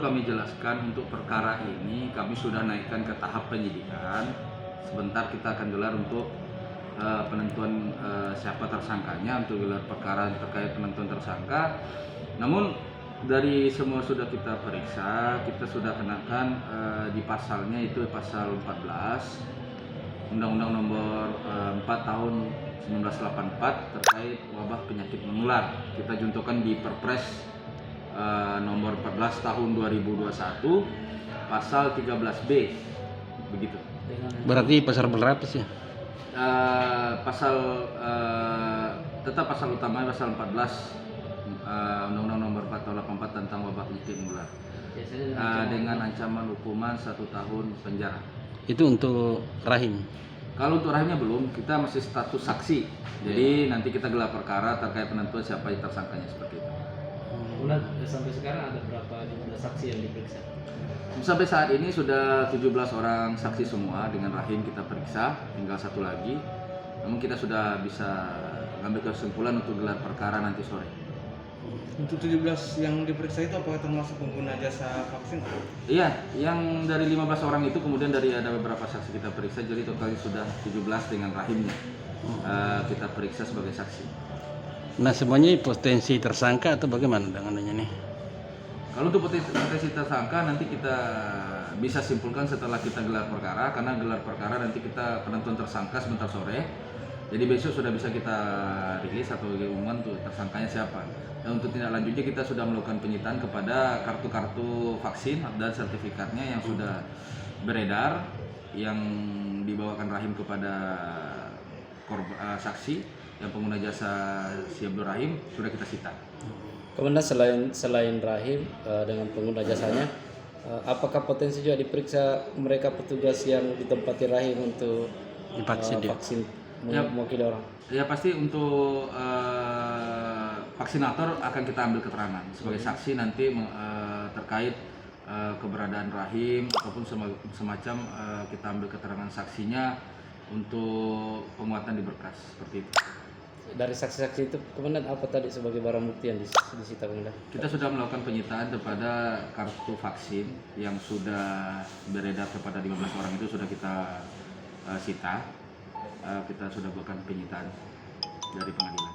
kami jelaskan, untuk perkara ini kami sudah naikkan ke tahap penyidikan. Sebentar kita akan gelar untuk penentuan siapa tersangkanya, untuk gelar perkara terkait penentuan tersangka. Namun dari semua sudah kita periksa, kita sudah kenakan di pasalnya, itu pasal 14 Undang-Undang Nomor 4 Tahun 1984 terkait wabah penyakit menular. Kita juntukan di Perpres Nomor 14 Tahun 2021 pasal 13B, begitu. Berarti pasal berapa sih? Tetap pasal utama pasal 14 Undang-Undang Nomor 4 Tahun 1984 tentang wabah penyakit menular, dengan ancaman hukuman 1 tahun penjara. Itu untuk rahim. Kalau untuk rahimnya belum, kita masih status saksi. Jadi nanti kita gelar perkara terkait penentuan siapa yang tersangkanya, seperti itu. Bulan sampai sekarang ada berapa jumlah saksi yang diperiksa? Sampai saat ini sudah 17 orang saksi semua, dengan rahim kita periksa, tinggal 1 lagi. Namun kita sudah bisa mengambil kesimpulan untuk gelar perkara nanti sore. Untuk 17 yang diperiksa itu apakah termasuk pengguna jasa vaksin? Iya, yang dari 15 orang itu kemudian dari ada beberapa saksi kita periksa, jadi totalnya sudah 17 dengan rahimnya kita periksa sebagai saksi. Nah, semuanya potensi tersangka atau bagaimana dengannya nih? Kalau untuk potensi tersangka nanti kita bisa simpulkan setelah kita gelar perkara, karena gelar perkara nanti kita penentuan tersangka sebentar sore. Jadi besok sudah bisa kita rilis atau diumumkan untuk tersangkanya siapa. Dan untuk tindak lanjutnya kita sudah melakukan penyitaan kepada kartu-kartu vaksin dan sertifikatnya yang sudah beredar, yang dibawakan rahim kepada saksi yang pengguna jasa si Abdul Rahim, sudah kita sita. Kemudian selain rahim dengan pengguna jasanya, apakah potensi juga diperiksa mereka petugas yang ditempati rahim untuk Divaksin dia. vaksin Ya. mewakili orang? Ya pasti untuk vaksinator akan kita ambil keterangan sebagai saksi nanti terkait keberadaan rahim ataupun semacam, kita ambil keterangan saksinya untuk penguatan di berkas, seperti itu. Dari saksi-saksi itu kemudian apa tadi sebagai barang bukti yang disita kemudian? Kita sudah melakukan penyitaan kepada kartu vaksin yang sudah beredar kepada 15 orang itu, sudah kita sita. Kita sudah melakukan penyitaan dari pengadilan.